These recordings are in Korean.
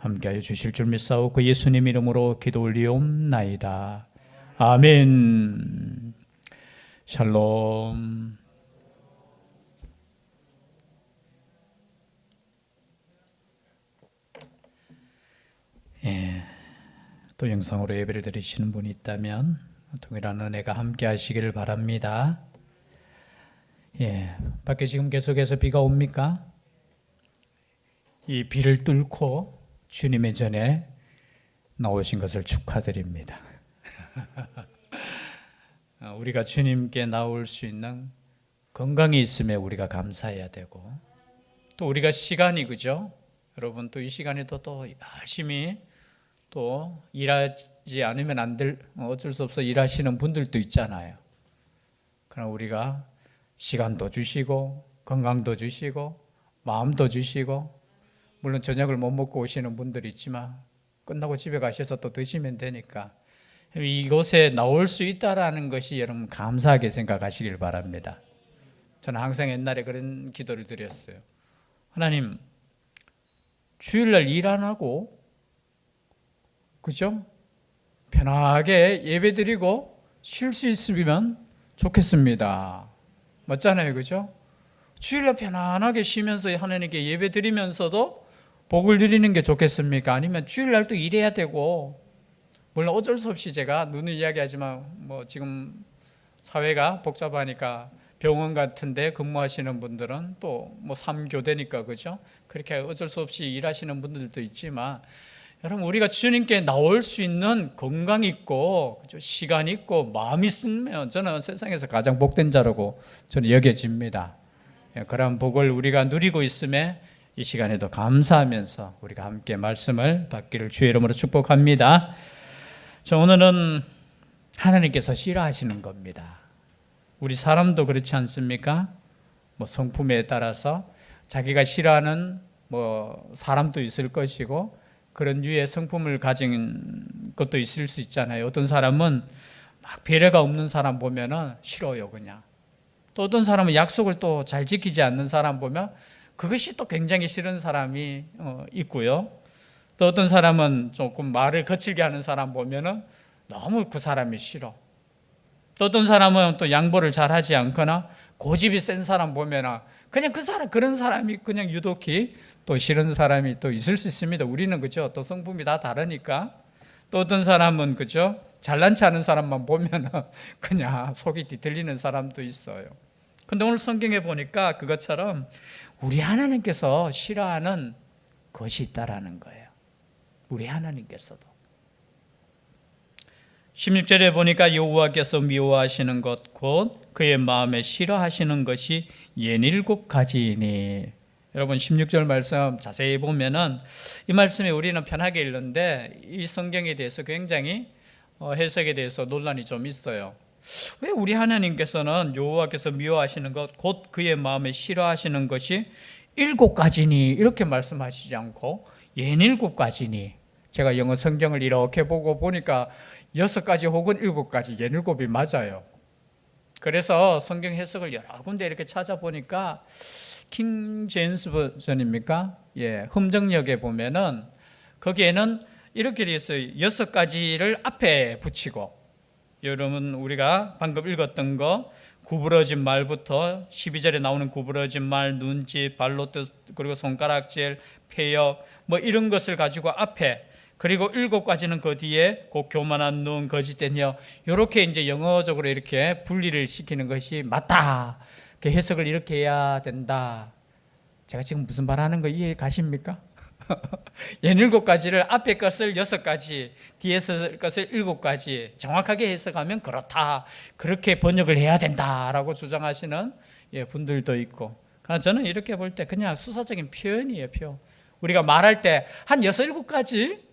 함께하여 주실 줄 믿사오고 예수님 이름으로 기도 올리옵나이다. 아멘. 샬롬. 또 영상으로 예배를 드리시는 분이 있다면 동일한 은혜가 함께 하시기를 바랍니다. 밖에 지금 계속해서 비가 옵니까? 이 비를 뚫고 주님의 전에 나오신 것을 축하드립니다. 우리가 주님께 나올 수 있는 건강이 있음에 우리가 감사해야 되고, 또 우리가 시간이, 그죠? 여러분, 또 이 시간에도 또 열심히 또 일하지 않으면 안 될, 어쩔 수 없어 일하시는 분들도 있잖아요. 그러나 우리가 시간도 주시고 건강도 주시고 마음도 주시고, 물론 저녁을 못 먹고 오시는 분들이 있지만 끝나고 집에 가셔서 또 드시면 되니까 이곳에 나올 수 있다라는 것이 여러분 감사하게 생각하시길 바랍니다. 저는 항상 옛날에 그런 기도를 드렸어요. 하나님, 주일날 일 안 하고, 그죠? 편하게 예배드리고 쉴 수 있으면 좋겠습니다. 맞잖아요, 그죠? 주일날 편안하게 쉬면서 하나님께 예배드리면서도 복을 드리는 게 좋겠습니까? 아니면 주일날 또 일해야 되고, 물론 어쩔 수 없이 제가 누누이 이야기하지만 지금 사회가 복잡하니까 병원 같은데 근무하시는 분들은 또 3교대니까, 그죠? 그렇게 어쩔 수 없이 일하시는 분들도 있지만, 여러분, 우리가 주님께 나올 수 있는 건강 있고, 그죠? 시간 있고 마음 있으면 저는 세상에서 가장 복된 자라고 저는 여겨집니다. 그런 복을 우리가 누리고 있음에 이 시간에도 감사하면서 우리가 함께 말씀을 받기를 주의 이름으로 축복합니다. 자, 오늘은 하나님께서 싫어하시는 겁니다. 우리 사람도 그렇지 않습니까? 성품에 따라서 자기가 싫어하는 사람도 있을 것이고, 그런 유의 성품을 가진 것도 있을 수 있잖아요. 어떤 사람은 막 배려가 없는 사람 보면은 싫어요, 그냥. 또 어떤 사람은 약속을 또 잘 지키지 않는 사람 보면 그것이 또 굉장히 싫은 사람이 있고요. 또 어떤 사람은 조금 말을 거칠게 하는 사람 보면은 너무 그 사람이 싫어. 또 어떤 사람은 또 양보를 잘 하지 않거나 고집이 센 사람 보면은 그냥 그런 사람이 그냥 유독히 또 싫은 사람이 또 있을 수 있습니다. 우리는, 그죠? 또 성품이 다 다르니까. 또 어떤 사람은, 그죠? 잘난 체 하는 사람만 보면은 그냥 속이 뒤틀리는 사람도 있어요. 근데 오늘 성경에 보니까 그것처럼 우리 하나님께서 싫어하는 것이 있다라는 거예요. 우리 하나님께서도. 16절에 보니까 여호와께서 미워하시는 것 곧 그의 마음에 싫어하시는 것이 67가지이니. 여러분, 16절 말씀 자세히 보면은 이 말씀에 우리는 편하게 읽는데 이 성경에 대해서 굉장히 해석에 대해서 논란이 좀 있어요. 왜 우리 하나님께서는 여호와께서 미워하시는 것 곧 그의 마음에 싫어하시는 것이 7가지니 이렇게 말씀하시지 않고 67가지니. 제가 영어 성경을 이렇게 보고 보니까 6가지 혹은 7가지, 7이 맞아요. 그래서 성경 해석을 여러 군데 이렇게 찾아보니까 킹 제임스 버전입니까? 흠정역에 보면은 거기에는 이렇게 되어 있어요. 6가지를 앞에 붙이고, 여러분 우리가 방금 읽었던 거 구부러진 말부터 12절에 나오는 구부러진 말, 눈짓, 발로뜻, 그리고 손가락질, 폐역 이런 것을 가지고 앞에, 그리고 7가지는 그 뒤에 곧 교만한 눈, 거짓된 혀, 이렇게 이제 영어적으로 이렇게 분리를 시키는 것이 맞다. 그 해석을 이렇게 해야 된다. 제가 지금 무슨 말 하는 거 이해 가십니까? 7가지를 앞에 것을 6가지, 뒤에 것을 7가지 정확하게 해석하면 그렇다. 그렇게 번역을 해야 된다라고 주장하시는 분들도 있고. 그러나 저는 이렇게 볼 때 그냥 수사적인 표현이에요, 표. 우리가 말할 때 한 6, 7가지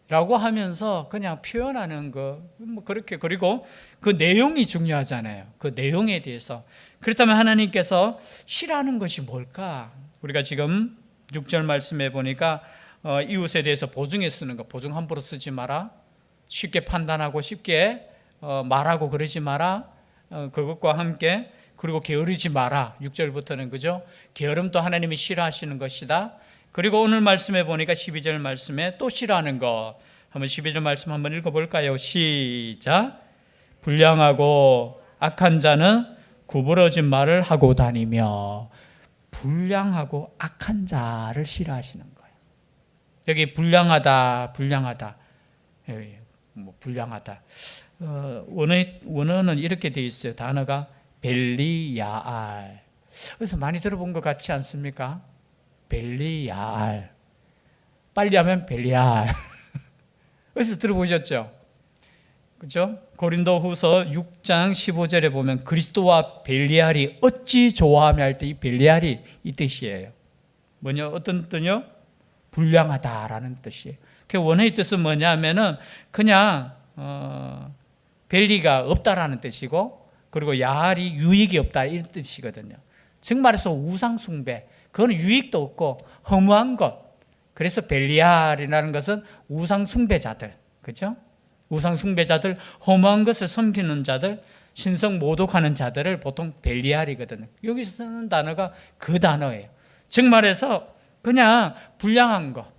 라고 하면서 그냥 표현하는 거, 그렇게. 그리고 그 내용이 중요하잖아요. 그 내용에 대해서. 그렇다면 하나님께서 싫어하는 것이 뭘까? 우리가 지금 6절 말씀해 보니까 이웃에 대해서 보증에 쓰는 거, 보증 함부로 쓰지 마라, 쉽게 판단하고 쉽게 말하고 그러지 마라, 그것과 함께, 그리고 게으르지 마라. 6절부터는, 그죠? 게으름도 하나님이 싫어하시는 것이다. 그리고 오늘 말씀해 보니까 12절 말씀에 또 싫어하는 것. 한번 12절 말씀 한번 읽어볼까요? 시작. 불량하고 악한 자는 구부러진 말을 하고 다니며. 불량하고 악한 자를 싫어하시는 거예요. 여기 불량하다, 불량하다. 불량하다. 원어는 이렇게 되어 있어요. 단어가 벨리야알. 그래서 많이 들어본 것 같지 않습니까? 벨리야알. 빨리 하면 벨리야알. 그래서 들어보셨죠? 그죠? 고린도 후서 6장 15절에 보면 그리스도와 벨리알이 어찌 좋아하며 할 때 이 벨리알이 이 뜻이에요. 뭐냐? 어떤 뜻이요? 불량하다라는 뜻이에요. 그 원어의 뜻은 뭐냐 하면은 그냥 벨리가 없다라는 뜻이고, 그리고 야알이 유익이 없다 이런 뜻이거든요. 즉 말해서 우상숭배, 그거는 유익도 없고 허무한 것. 그래서 벨리알이라는 것은 우상숭배자들, 그렇죠? 우상숭배자들, 허무한 것을 섬기는 자들, 신성 모독하는 자들을 보통 벨리알이거든요. 여기서 쓰는 단어가 그 단어예요. 즉 말해서 그냥 불량한 것,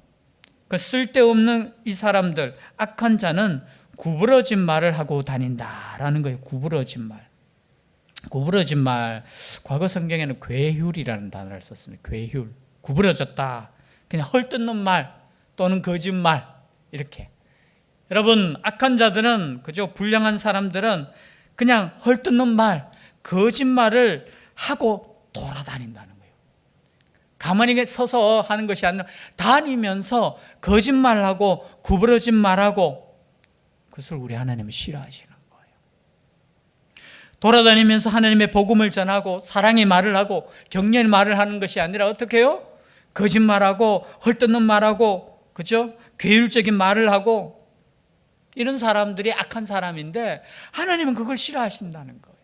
그 쓸데없는 이 사람들, 악한 자는 구부러진 말을 하고 다닌다라는 거예요. 구부러진 말. 구부러진 말, 과거 성경에는 괴휼이라는 단어를 썼습니다. 괴휼, 구부러졌다. 그냥 헐뜯는 말 또는 거짓말, 이렇게. 여러분, 악한 자들은, 그죠? 불량한 사람들은 그냥 헐뜯는 말, 거짓말을 하고 돌아다닌다는 거예요. 가만히 서서 하는 것이 아니라 다니면서 거짓말하고 구부러진 말하고, 그것을 우리 하나님은 싫어하시는 거예요. 돌아다니면서 하나님의 복음을 전하고 사랑의 말을 하고 격려의 말을 하는 것이 아니라 어떻게 해요? 거짓말하고 헐뜯는 말하고, 그죠? 괴율적인 말을 하고, 이런 사람들이 악한 사람인데 하나님은 그걸 싫어하신다는 거예요.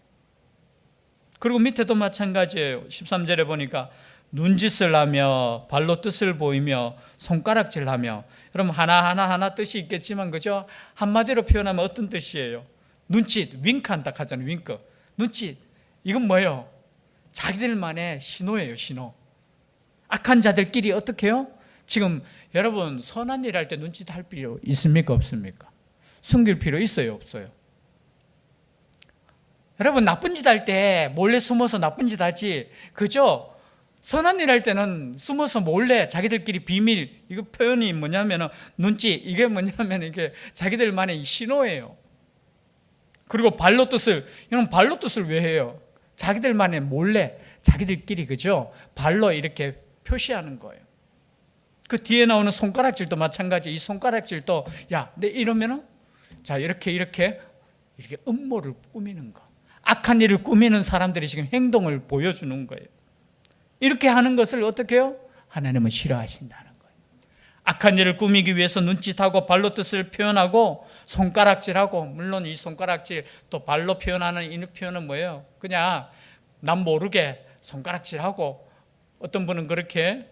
그리고 밑에도 마찬가지예요. 13절에 보니까 눈짓을 하며 발로 뜻을 보이며 손가락질 하며. 여러분, 하나 뜻이 있겠지만, 그죠? 한마디로 표현하면 어떤 뜻이에요? 눈짓, 윙크한다 하잖아요. 윙크. 눈짓. 이건 뭐예요? 자기들만의 신호예요. 신호. 악한 자들끼리 어떻게 해요? 지금 여러분, 선한 일 할 때 눈짓 할 필요 있습니까? 없습니까? 숨길 필요 있어요? 없어요? 여러분, 나쁜 짓 할 때 몰래 숨어서 나쁜 짓 하지, 그죠? 선한 일 할 때는 숨어서 몰래 자기들끼리 비밀, 이거 표현이 뭐냐면 눈짓, 이게 뭐냐면 이게 자기들만의 신호예요. 그리고 발로 뜻을, 이런 발로 뜻을 왜 해요? 자기들만의 몰래, 자기들끼리, 그죠? 발로 이렇게 표시하는 거예요. 그 뒤에 나오는 손가락질도 마찬가지. 이 손가락질도, 야, 내 이러면은, 자, 이렇게 음모를 꾸미는 거. 악한 일을 꾸미는 사람들이 지금 행동을 보여주는 거예요. 이렇게 하는 것을 어떻게 해요? 하나님은 싫어하신다는 거예요. 악한 일을 꾸미기 위해서 눈짓하고 발로 뜻을 표현하고 손가락질하고, 물론 이 손가락질 또 발로 표현하는 이 표현은 뭐예요? 그냥 남 모르게 손가락질하고, 어떤 분은 그렇게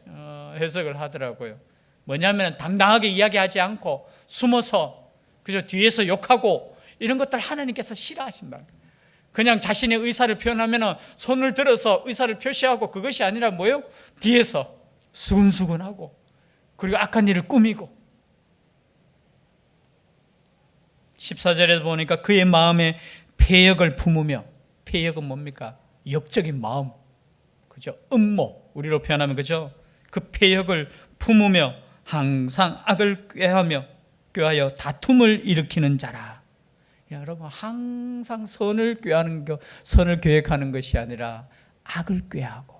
해석을 하더라고요. 뭐냐면 당당하게 이야기하지 않고 숨어서, 그죠? 뒤에서 욕하고, 이런 것들 하나님께서 싫어하신다. 그냥 자신의 의사를 표현하면 손을 들어서 의사를 표시하고, 그것이 아니라 뭐예요? 뒤에서 수근수근하고, 그리고 악한 일을 꾸미고. 14절에 보니까 그의 마음에 패역을 품으며, 패역은 뭡니까? 역적인 마음, 그죠? 음모, 우리로 표현하면, 그죠? 그 패역을 품으며 항상 악을 꾀하여 다툼을 일으키는 자라. 여러분, 항상 선을 꾀하는 것, 선을 계획하는 것이 아니라 악을 꾀하고.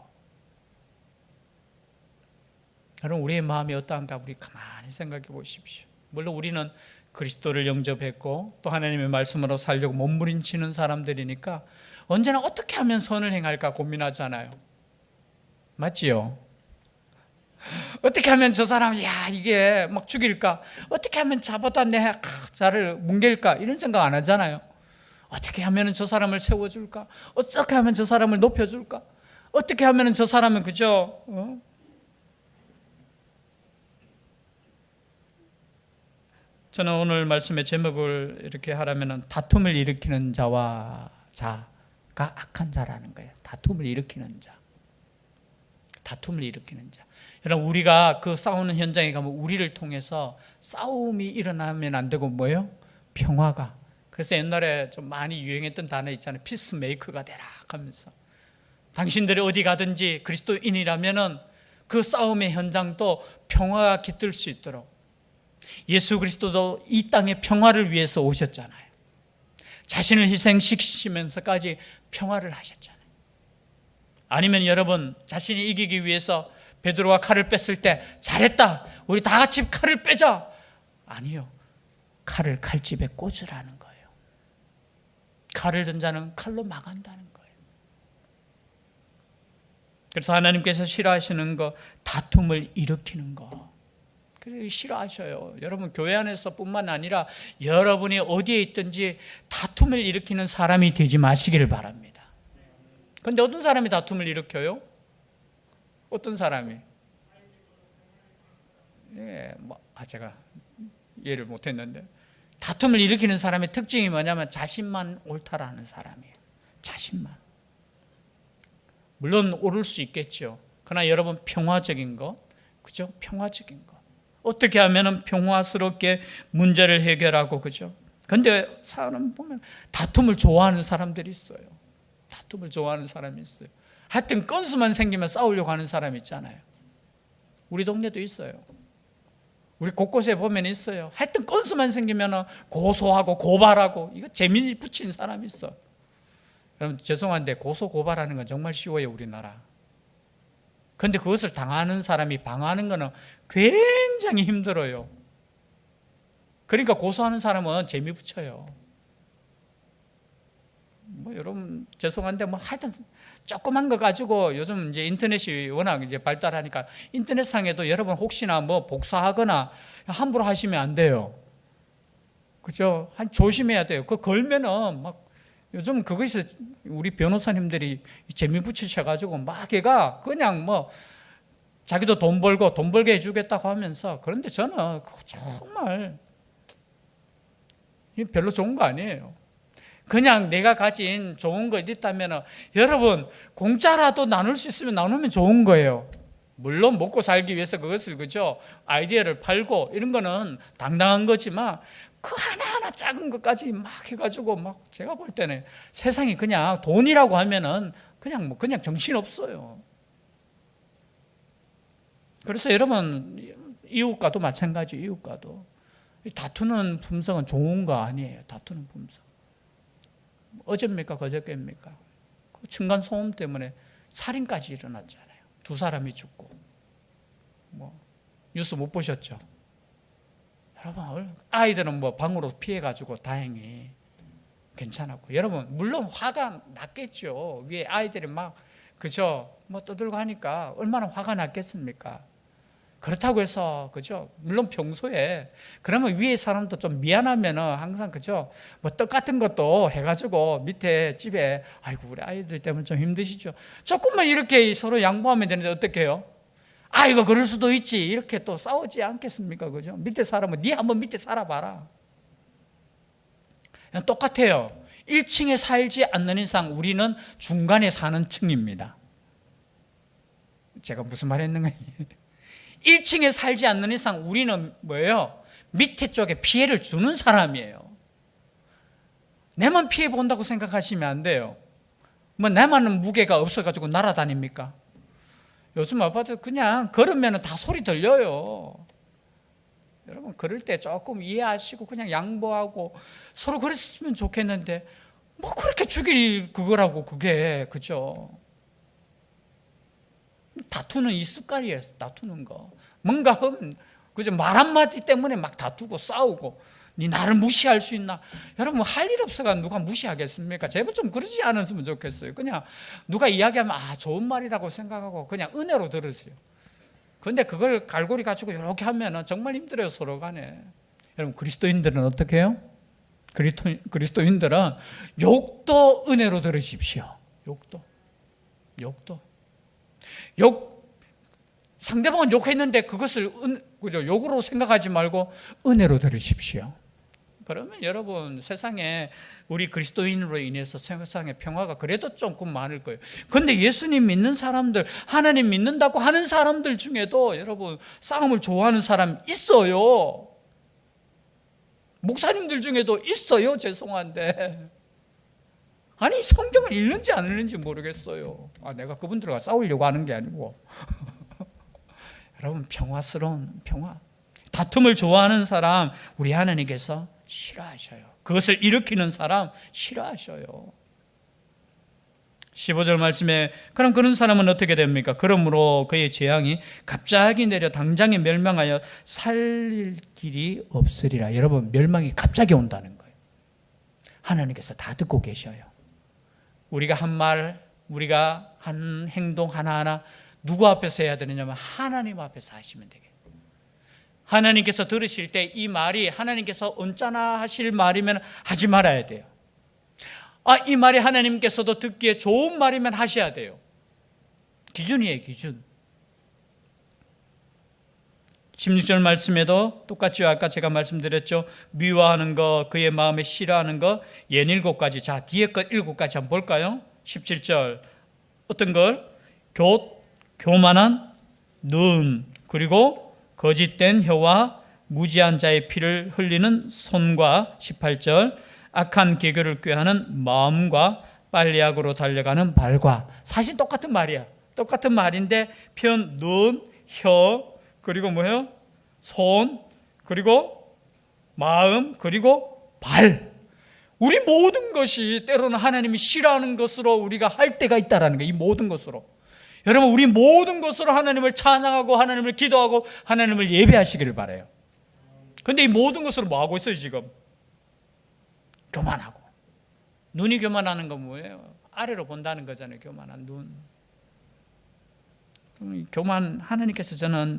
여러분, 우리의 마음이 어떠한가 우리 가만히 생각해 보십시오. 물론 우리는 그리스도를 영접했고 또 하나님의 말씀으로 살려고 몸부림치는 사람들이니까 언제나 어떻게 하면 선을 행할까 고민하잖아요. 맞지요? 어떻게 하면 저 사람, 야, 이게 막 죽일까? 어떻게 하면 잡아다 내 자를 뭉갤까? 이런 생각 안 하잖아요. 어떻게 하면 저 사람을 세워줄까? 어떻게 하면 저 사람을 높여줄까? 어떻게 하면 저 사람은, 그죠? 저는 오늘 말씀의 제목을 이렇게 하라면 다툼을 일으키는 자가 악한 자라는 거예요. 다툼을 일으키는 자. 다툼을 일으키는 자. 여러분, 우리가 그 싸우는 현장에 가면 우리를 통해서 싸움이 일어나면 안 되고 뭐예요? 평화가. 그래서 옛날에 좀 많이 유행했던 단어 있잖아요. 피스메이커가 되라 하면서, 당신들이 어디 가든지 그리스도인이라면은 그 싸움의 현장도 평화가 깃들 수 있도록, 예수 그리스도도 이 땅의 평화를 위해서 오셨잖아요. 자신을 희생시키시면서까지 평화를 하셨잖아요. 아니면 여러분, 자신이 이기기 위해서 베드로가 칼을 뺐을 때 잘했다, 우리 다 같이 칼을 빼자. 아니요, 칼을 칼집에 꽂으라는 거예요. 칼을 든 자는 칼로 망한다는 거예요. 그래서 하나님께서 싫어하시는 거, 다툼을 일으키는 거, 그래서 싫어하셔요. 여러분, 교회 안에서 뿐만 아니라 여러분이 어디에 있든지 다툼을 일으키는 사람이 되지 마시기를 바랍니다. 그런데 어떤 사람이 다툼을 일으켜요? 어떤 사람이? 제가 이해를 못했는데, 다툼을 일으키는 사람의 특징이 뭐냐면 자신만 옳다라는 사람이에요. 자신만. 물론 옳을 수 있겠죠. 그러나 여러분, 평화적인 것, 그죠? 평화적인 것. 어떻게 하면 평화스럽게 문제를 해결하고, 그죠? 근데 사람 보면 다툼을 좋아하는 사람들이 있어요. 다툼을 좋아하는 사람이 있어요. 하여튼 건수만 생기면 싸우려고 하는 사람 있잖아요. 우리 동네도 있어요. 우리 곳곳에 보면 있어요. 하여튼 건수만 생기면 고소하고 고발하고, 이거 재미 붙인 사람이 있어. 여러분, 죄송한데 고소 고발하는 건 정말 쉬워요, 우리나라. 그런데 그것을 당하는 사람이 방어하는 것은 굉장히 힘들어요. 그러니까 고소하는 사람은 재미 붙여요. 여러분, 죄송한데 하여튼 조그만 거 가지고 요즘 이제 인터넷이 워낙 이제 발달하니까 인터넷상에도 여러분 혹시나 복사하거나 함부로 하시면 안 돼요. 그죠? 조심해야 돼요. 그거 걸면은 요즘 그것이 우리 변호사님들이 재미 붙이셔가지고 걔가 그냥 자기도 돈 벌게 해주겠다고 하면서, 그런데 저는 정말 별로 좋은 거 아니에요. 그냥 내가 가진 좋은 거 있다면 여러분, 공짜라도 나눌 수 있으면 나누면 좋은 거예요. 물론 먹고 살기 위해서 그것을, 그죠? 아이디어를 팔고 이런 거는 당당한 거지만, 그 하나하나 작은 것까지 해가지고 제가 볼 때는 세상이 그냥 돈이라고 하면은 그냥 정신없어요. 그래서 여러분, 이웃과도 마찬가지. 이웃과도 다투는 품성은 좋은 거 아니에요. 다투는 품성. 어제입니까 그저께입니까? 그 층간 소음 때문에 살인까지 일어났잖아요. 2사람이 죽고. 뉴스 못 보셨죠? 여러분, 아이들은 방으로 피해가지고 다행히 괜찮았고, 여러분, 물론 화가 났겠죠. 위에 아이들이 그죠? 떠들고 하니까 얼마나 화가 났겠습니까? 그렇다고 해서, 그죠? 물론 평소에 그러면 위에 사람도 좀 미안하면은 항상, 그죠? 떡 같은 것도 해가지고 밑에 집에, 아이고 우리 아이들 때문에 좀 힘드시죠? 조금만 이렇게 서로 양보하면 되는데 어떻게 해요? 아이고 그럴 수도 있지, 이렇게 또 싸우지 않겠습니까? 그죠? 밑에 사람은 네 한번 밑에 살아봐라. 그냥 똑같아요. 1층에 살지 않는 이상 우리는 중간에 사는 층입니다. 제가 무슨 말 했는가? 1층에 살지 않는 이상 우리는 뭐예요? 밑에 쪽에 피해를 주는 사람이에요. 내만 피해 본다고 생각하시면 안 돼요. 내만은 무게가 없어가지고 날아다닙니까? 요즘 아파트 그냥 걸으면 다 소리 들려요. 여러분, 그럴 때 조금 이해하시고 그냥 양보하고 서로 그랬으면 좋겠는데, 그렇게 죽일 그거라고, 그게, 그죠? 다투는 이 습관이에요. 다투는 거. 그죠? 말 한마디 때문에 다투고 싸우고, 니 나를 무시할 수 있나? 여러분, 할 일 없어가 누가 무시하겠습니까? 제발 좀 그러지 않았으면 좋겠어요. 그냥 누가 이야기하면 좋은 말이라고 생각하고 그냥 은혜로 들으세요. 그런데 그걸 갈고리 가지고 이렇게 하면 정말 힘들어요, 서로 간에. 여러분, 그리스도인들은 어떻게 해요? 그리스도인들은 욕도 은혜로 들으십시오. 욕도. 상대방은 욕했는데 그것을 그죠? 욕으로 생각하지 말고 은혜로 들으십시오. 그러면 여러분 세상에 우리 그리스도인으로 인해서 세상에 평화가 그래도 조금 많을 거예요. 그런데 예수님 믿는 사람들, 하나님 믿는다고 하는 사람들 중에도 여러분 싸움을 좋아하는 사람 있어요. 목사님들 중에도 있어요. 죄송한데 아니 성경을 읽는지 안 읽는지 모르겠어요. 내가 그분들과 싸우려고 하는 게 아니고 여러분 평화스러운 평화, 다툼을 좋아하는 사람 우리 하나님께서 싫어하셔요. 그것을 일으키는 사람 싫어하셔요. 15절 말씀에 그럼 그런 사람은 어떻게 됩니까? 그러므로 그의 재앙이 갑자기 내려 당장에 멸망하여 살릴 길이 없으리라. 여러분 멸망이 갑자기 온다는 거예요. 하나님께서 다 듣고 계셔요. 우리가 한 말, 우리가 한 행동 하나하나 누구 앞에서 해야 되느냐면 하나님 앞에서 하시면 되겠어요. 하나님께서 들으실 때 이 말이 하나님께서 언짢아 하실 말이면 하지 말아야 돼요. 이 말이 하나님께서도 듣기에 좋은 말이면 하셔야 돼요. 기준이에요, 기준. 16절 말씀에도 똑같죠. 아까 제가 말씀드렸죠. 미워하는 것, 그의 마음에 싫어하는 것, 67가지. 자, 뒤에 것 7가지 한번 볼까요? 17절 어떤 걸? 교만한 눈, 그리고 거짓된 혀와 무지한 자의 피를 흘리는 손과 18절 악한 계교를 꾀하는 마음과 빨리악으로 달려가는 발과. 사실 똑같은 말이야. 똑같은 말인데 표현 눈, 혀, 그리고 뭐예요? 손, 그리고 마음, 그리고 발. 우리 모든 것이 때로는 하나님이 싫어하는 것으로 우리가 할 때가 있다라는 거예요. 이 모든 것으로. 여러분 우리 모든 것으로 하나님을 찬양하고 하나님을 기도하고 하나님을 예배하시기를 바라요. 그런데 이 모든 것으로 뭐 하고 있어요 지금? 교만하고. 눈이 교만하는 건 뭐예요? 아래로 본다는 거잖아요. 교만한 눈. 교만, 하나님께서 저는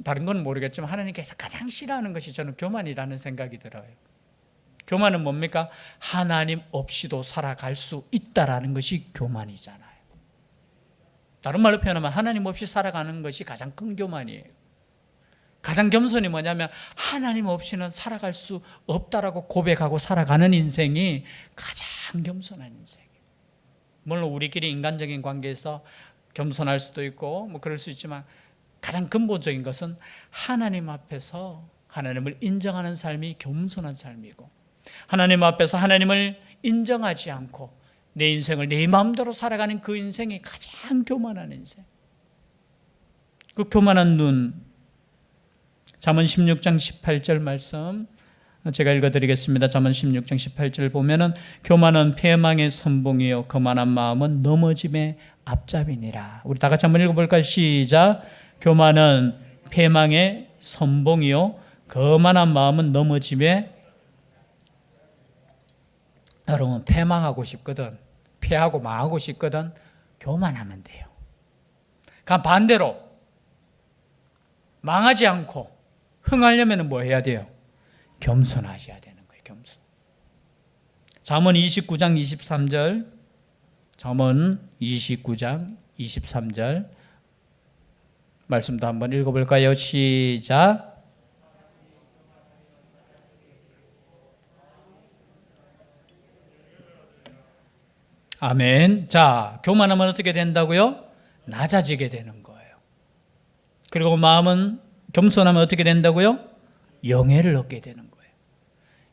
다른 건 모르겠지만 하나님께서 가장 싫어하는 것이 저는 교만이라는 생각이 들어요. 교만은 뭡니까? 하나님 없이도 살아갈 수 있다라는 것이 교만이잖아요. 다른 말로 표현하면 하나님 없이 살아가는 것이 가장 큰 교만이에요. 가장 겸손이 뭐냐면 하나님 없이는 살아갈 수 없다라고 고백하고 살아가는 인생이 가장 겸손한 인생이에요. 물론 우리끼리 인간적인 관계에서 겸손할 수도 있고 뭐 그럴 수 있지만 가장 근본적인 것은 하나님 앞에서 하나님을 인정하는 삶이 겸손한 삶이고, 하나님 앞에서 하나님을 인정하지 않고 내 인생을 내 마음대로 살아가는 그 인생이 가장 교만한 인생. 그 교만한 눈, 잠언 16장 18절 말씀 제가 읽어드리겠습니다. 잠언 16장 18절 보면은 교만은 패망의 선봉이요 거만한 마음은 넘어짐의 앞잡이니라. 우리 다 같이 한번 읽어볼까요? 시작. 교만은 패망의 선봉이요 거만한 마음은 넘어짐의. 여러분 패망하고 싶거든, 패하고 망하고 싶거든, 교만하면 돼요. 그럼 반대로 망하지 않고 흥하려면 뭐 해야 돼요? 겸손하셔야 되는 거예요. 겸손. 잠언 29장 23절, 잠언 29장 23절 말씀도 한번 읽어볼까요? 시작. 아멘. 자, 교만하면 어떻게 된다고요? 낮아지게 되는 거예요. 그리고 마음은 겸손하면 어떻게 된다고요? 영예를 얻게 되는 거예요.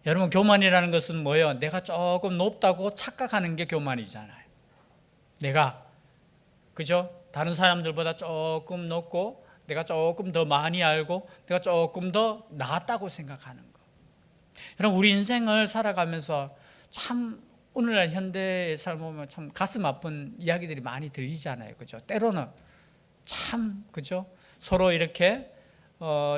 여러분 교만이라는 것은 뭐예요? 내가 조금 높다고 착각하는 게 교만이잖아요. 내가 그죠? 다른 사람들보다 조금 높고 내가 조금 더 많이 알고 내가 조금 더 낫다고 생각하는 거. 여러분 우리 인생을 살아가면서 참 오늘날 현대의 삶을 보면 참 가슴 아픈 이야기들이 많이 들리잖아요. 그죠? 때로는 참 그죠? 서로 이렇게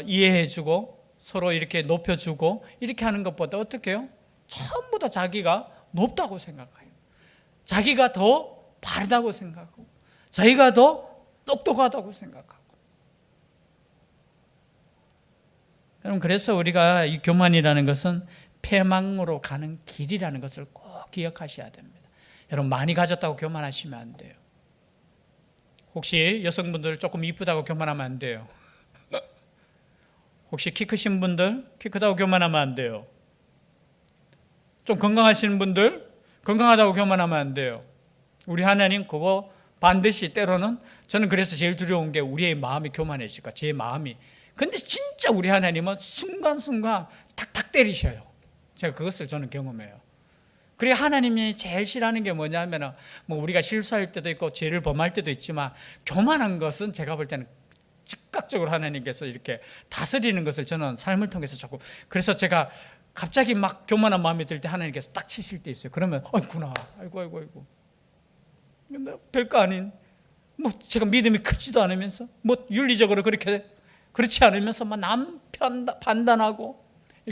이해해주고 서로 이렇게 높여주고 이렇게 하는 것보다 어떻게 해요? 전부 다 자기가 높다고 생각해요. 자기가 더 바르다고 생각하고 자기가 더 똑똑하다고 생각하고. 여러분 그래서 우리가 이 교만이라는 것은 패망으로 가는 길이라는 것을 꼭 기억하셔야 됩니다. 여러분 많이 가졌다고 교만하시면 안 돼요. 혹시 여성분들 조금 이쁘다고 교만하면 안 돼요. 혹시 키 크신 분들 키 크다고 교만하면 안 돼요. 좀 건강하시는 분들 건강하다고 교만하면 안 돼요. 우리 하나님 그거 반드시 때로는 저는 그래서 제일 두려운 게 우리의 마음이 교만해질까, 제 마음이. 근데 진짜 우리 하나님은 순간순간 탁탁 때리셔요. 제가 그것을 저는 경험해요. 그래 하나님이 제일 싫어하는 게 뭐냐면 뭐 우리가 실수할 때도 있고 죄를 범할 때도 있지만 교만한 것은 제가 볼 때는 즉각적으로 하나님께서 이렇게 다스리는 것을 저는 삶을 통해서 자꾸, 그래서 제가 갑자기 막 교만한 마음이 들 때 하나님께서 딱 치실 때 있어요. 그러면 아이구나, 아이고 별거 아닌, 뭐 제가 믿음이 크지도 않으면서 뭐 윤리적으로 그렇지 않으면서 막 남 판단하고.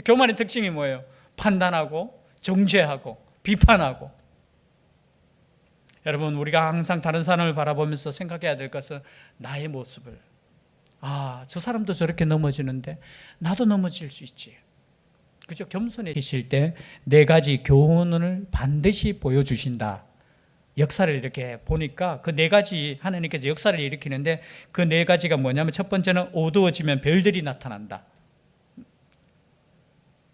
교만의 특징이 뭐예요? 판단하고 정죄하고 비판하고. 여러분, 우리가 항상 다른 사람을 바라보면서 생각해야 될 것은 나의 모습을, 저 사람도 저렇게 넘어지는데 나도 넘어질 수 있지. 그죠? 겸손해 계실 때 네 가지 교훈을 반드시 보여주신다. 역사를 이렇게 보니까 그 네 가지 하나님께서 역사를 일으키는데 그 네 가지가 뭐냐면, 첫 번째는 어두워지면 별들이 나타난다.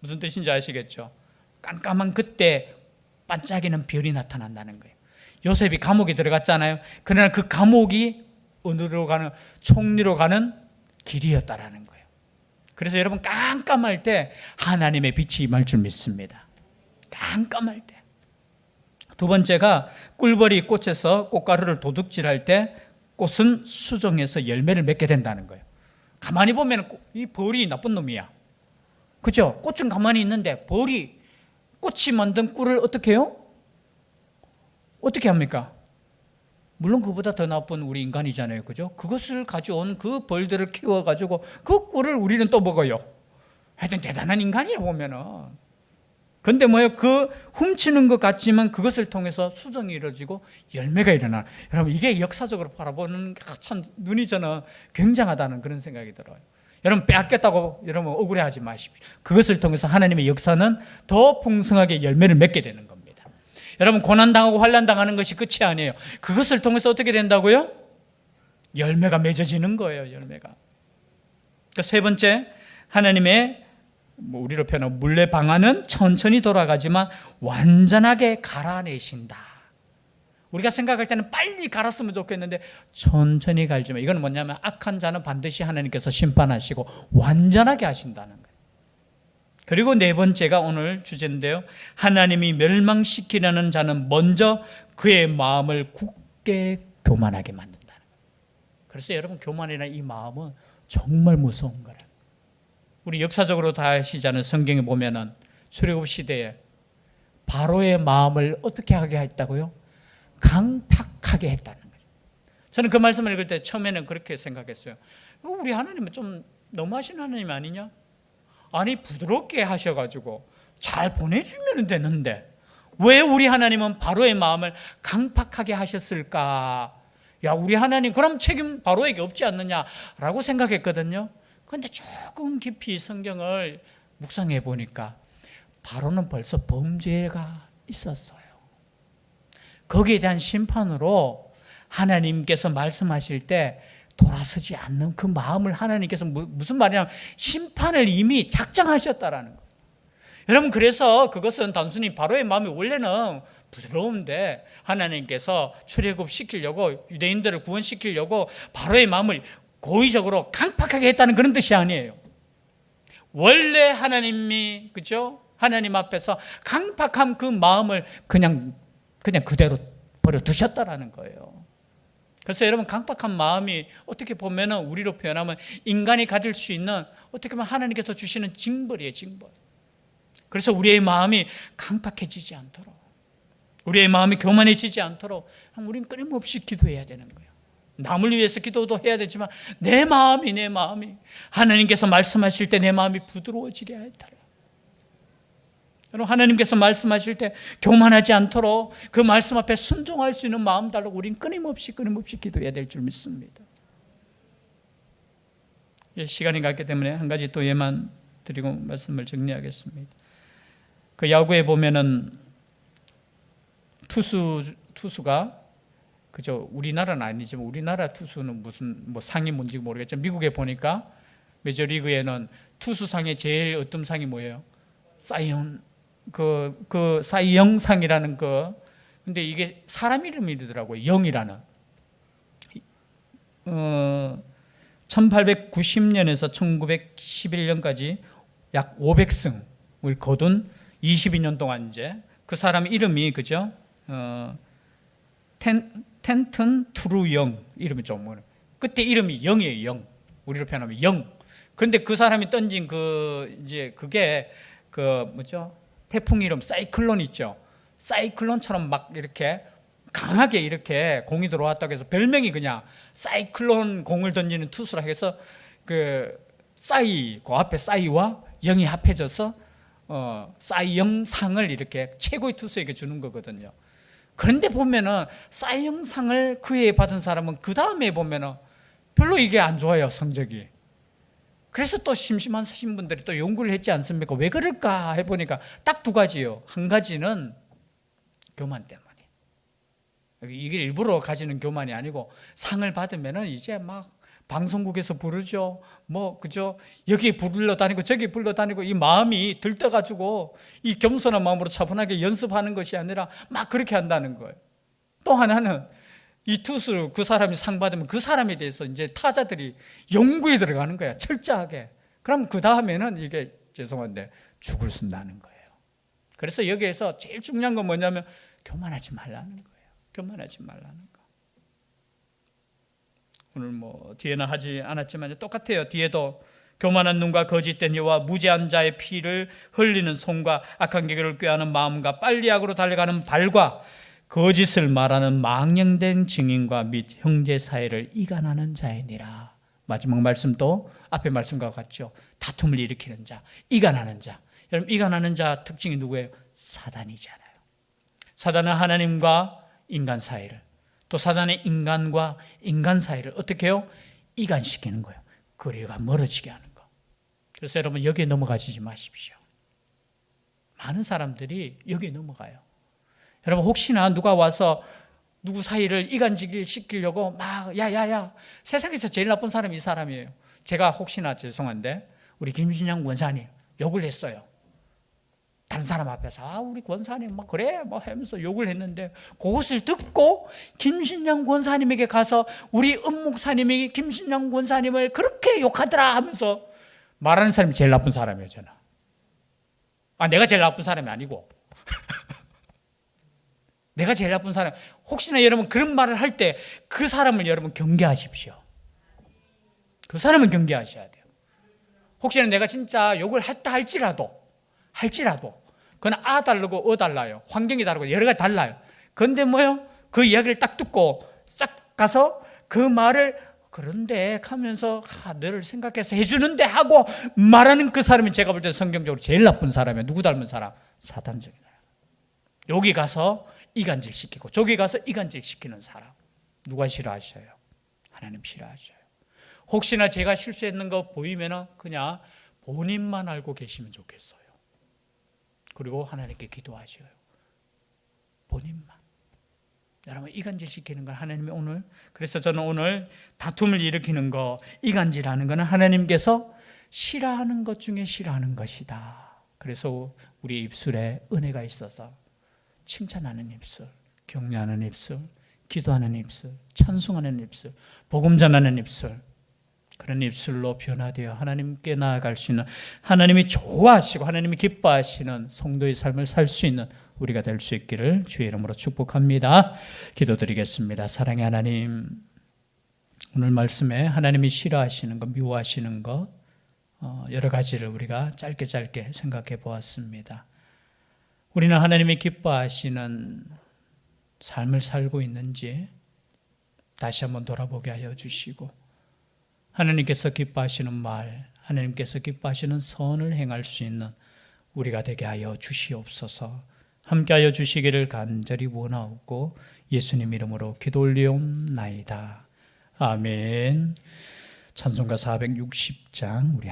무슨 뜻인지 아시겠죠? 깜깜한 그때 반짝이는 별이 나타난다는 거예요. 요셉이 감옥에 들어갔잖아요. 그러나 그 감옥이 어디로 가는, 총리로 가는 길이었다라는 거예요. 그래서 여러분, 깜깜할 때 하나님의 빛이 임할 줄 믿습니다. 깜깜할 때. 두 번째가 꿀벌이 꽃에서 꽃가루를 도둑질할 때 꽃은 수정해서 열매를 맺게 된다는 거예요. 가만히 보면 이 벌이 나쁜 놈이야. 그죠? 꽃은 가만히 있는데 벌이 꽃이 만든 꿀을 어떻게 해요? 어떻게 합니까? 물론 그보다 더 나쁜 우리 인간이잖아요. 그죠? 그것을 가져온 그 벌들을 키워가지고 그 꿀을 우리는 또 먹어요. 하여튼 대단한 인간이야 보면은. 근데 뭐예요? 그 훔치는 것 같지만 그것을 통해서 수정이 이루어지고 열매가 일어나. 여러분, 이게 역사적으로 바라보는 참 눈이 저는 굉장하다는 그런 생각이 들어요. 여러분, 빼앗겼다고 여러분 억울해하지 마십시오. 그것을 통해서 하나님의 역사는 더 풍성하게 열매를 맺게 되는 겁니다. 여러분, 고난당하고 환난당하는 것이 끝이 아니에요. 그것을 통해서 어떻게 된다고요? 열매가 맺어지는 거예요. 열매가. 그 세 번째, 하나님의 우리로 표현하면 물레 방아는 천천히 돌아가지만 완전하게 갈아내신다. 우리가 생각할 때는 빨리 갈았으면 좋겠는데 천천히 갈지만, 이건 뭐냐면 악한 자는 반드시 하나님께서 심판하시고 완전하게 하신다는 거예요. 그리고 네 번째가 오늘 주제인데요, 하나님이 멸망시키려는 자는 먼저 그의 마음을 굳게 교만하게 만든다는 거예요. 그래서 여러분, 교만이라는 이 마음은 정말 무서운 거예요. 우리 역사적으로 다 아시잖아요. 성경에 보면은 출애굽 시대에 바로의 마음을 어떻게 하게 했다고요? 강팍하게 했다는 거예요. 저는 그 말씀을 읽을 때 처음에는 그렇게 생각했어요. 우리 하나님은 좀 너무하신 하나님 아니냐? 아니, 부드럽게 하셔가지고 잘 보내주면 되는데 왜 우리 하나님은 바로의 마음을 강팍하게 하셨을까? 야, 우리 하나님 그럼 책임 바로에게 없지 않느냐라고 생각했거든요. 그런데 조금 깊이 성경을 묵상해 보니까 바로는 벌써 범죄가 있었어요. 거기에 대한 심판으로 하나님께서 말씀하실 때 돌아서지 않는 그 마음을 하나님께서 무슨 말이냐면 심판을 이미 작정하셨다라는 거예요. 여러분, 그래서 그것은 단순히 바로의 마음이 원래는 부드러운데 하나님께서 출애굽 시키려고, 유대인들을 구원시키려고 바로의 마음을 고의적으로 강팍하게 했다는 그런 뜻이 아니에요. 원래 하나님이, 그죠? 하나님 앞에서 강팍한 그 마음을 그냥 그대로 버려두셨다라는 거예요. 그래서 여러분, 강팍한 마음이 어떻게 보면 우리로 표현하면 인간이 가질 수 있는, 어떻게 보면 하나님께서 주시는 징벌이에요, 징벌. 그래서 우리의 마음이 강팍해지지 않도록, 우리의 마음이 교만해지지 않도록 우리는 끊임없이 기도해야 되는 거예요. 남을 위해서 기도도 해야 되지만 내 마음이 하나님께서 말씀하실 때 내 마음이 부드러워지게 해달라. 여러분, 하나님께서 말씀하실 때 교만하지 않도록 그 말씀 앞에 순종할 수 있는 마음 달라고 우리는 끊임없이 기도해야 될 줄 믿습니다. 시간이 갔기 때문에 한 가지 또 예만 드리고 말씀을 정리하겠습니다. 그 야구에 보면은 투수가, 그죠? 우리나라는 아니지만 우리나라 투수는 무슨 상이 뭔지 모르겠지만 미국에 보니까 메저리그에는 투수상의 제일 어떤 상이 뭐예요? 사이언 그 싸이영상이라는 거, 근데 이게 사람 이름이더라고요. 영이라는. 1890년에서 1911년까지 약 500승을 거둔 22년 동안 이제 그 사람 이름이 그죠? 텐튼 트루 영 이름이 좀 그때 이름이 영이에요. 영. 우리로 표현하면 영. 그런데 그 사람이 던진 이제 그게 뭐죠? 태풍 이름 사이클론 있죠. 사이클론처럼 막 이렇게 강하게 이렇게 공이 들어왔다고 해서 별명이 그냥 사이클론 공을 던지는 투수라 해서 그 앞에 싸이와 영이 합해져서 싸이영상을 이렇게 최고의 투수에게 주는 거거든요. 그런데 보면은 싸이영상을 그 해에 받은 사람은 그 다음에 보면은 별로 이게 안 좋아요, 성적이. 그래서 또 심심하신 분들이 또 연구를 했지 않습니까? 왜 그럴까 해보니까 딱 두 가지요. 한 가지는 교만 때문에. 이게 일부러 가지는 교만이 아니고 상을 받으면은 이제 막 방송국에서 부르죠. 뭐 그죠? 여기 불러 다니고 저기 불러 다니고 이 마음이 들떠가지고 이 겸손한 마음으로 차분하게 연습하는 것이 아니라 막 그렇게 한다는 거예요. 또 하나는 이 투수 그 사람이 상 받으면 그 사람에 대해서 이제 타자들이 연구에 들어가는 거야. 철저하게. 그럼 그 다음에는 이게 죄송한데 죽을 쓴다는 거예요. 그래서 여기에서 제일 중요한 건 뭐냐면 교만하지 말라는 거예요. 교만하지 말라는 거. 오늘 뭐 뒤에는 하지 않았지만 똑같아요. 뒤에도 교만한 눈과 거짓된 혀와 무죄한 자의 피를 흘리는 손과 악한 계획을 꾀하는 마음과 빨리 악으로 달려가는 발과 거짓을 말하는 망령된 증인과 및 형제 사이를 이간하는 자이니라. 마지막 말씀도 앞에 말씀과 같죠. 다툼을 일으키는 자, 이간하는 자. 여러분 이간하는 자 특징이 누구예요? 사단이잖아요. 사단은 하나님과 인간 사이를, 또 사단의 인간과 인간 사이를 어떻게 해요? 이간시키는 거예요. 거리가 멀어지게 하는 거. 그래서 여러분 여기에 넘어가시지 마십시오. 많은 사람들이 여기에 넘어가요. 여러분 혹시나 누가 와서 누구 사이를 이간질 시키려고 막 야야야, 세상에서 제일 나쁜 사람이 이 사람이에요. 제가 혹시나 죄송한데 우리 김신양 원사님 욕을 했어요. 다른 사람 앞에서 우리 권사님 막 그래 뭐 하면서 욕을 했는데 그것을 듣고 김신양 권사님에게 가서 우리 은목사님이 김신양 권사님을 그렇게 욕하더라 하면서 말하는 사람이 제일 나쁜 사람이에요. 저는. 내가 제일 나쁜 사람이 아니고 내가 제일 나쁜 사람. 혹시나 여러분 그런 말을 할 때 그 사람을 여러분 경계하십시오. 그 사람은 경계하셔야 돼요. 혹시나 내가 진짜 욕을 했다 할지라도 그건 다르고 달라요. 환경이 다르고 여러 가지 달라요. 그런데 뭐요? 그 이야기를 딱 듣고 싹 가서 그 말을 그런데 하면서 너를 생각해서 해주는데 하고 말하는 그 사람이 제가 볼 때 성경적으로 제일 나쁜 사람이에요. 누구 닮은 사람? 사단적이에요. 여기 가서 이간질 시키고 저기 가서 이간질 시키는 사람. 누가 싫어하셔요? 하나님 싫어하셔요. 혹시나 제가 실수했는 거 보이면 그냥 본인만 알고 계시면 좋겠어요. 그리고 하나님께 기도하셔요. 본인만. 여러분 이간질 시키는 건 하나님이 오늘, 그래서 저는 오늘 다툼을 일으키는 거, 이간질하는 거는 하나님께서 싫어하는 것 중에 싫어하는 것이다. 그래서 우리 입술에 은혜가 있어서 칭찬하는 입술, 격려하는 입술, 기도하는 입술, 찬송하는 입술, 복음 전하는 입술, 그런 입술로 변화되어 하나님께 나아갈 수 있는, 하나님이 좋아하시고 하나님이 기뻐하시는 성도의 삶을 살 수 있는 우리가 될 수 있기를 주의 이름으로 축복합니다. 기도드리겠습니다. 사랑의 하나님, 오늘 말씀에 하나님이 싫어하시는 것, 미워하시는 것 여러 가지를 우리가 짧게 생각해 보았습니다. 우리는 하나님이 기뻐하시는 삶을 살고 있는지 다시 한번 돌아보게 하여 주시고, 하나님께서 기뻐하시는 말, 하나님께서 기뻐하시는 선을 행할 수 있는 우리가 되게 하여 주시옵소서. 함께하여 주시기를 간절히 원하옵고 예수님 이름으로 기도 올리옵나이다. 아멘. 찬송가 460장 우리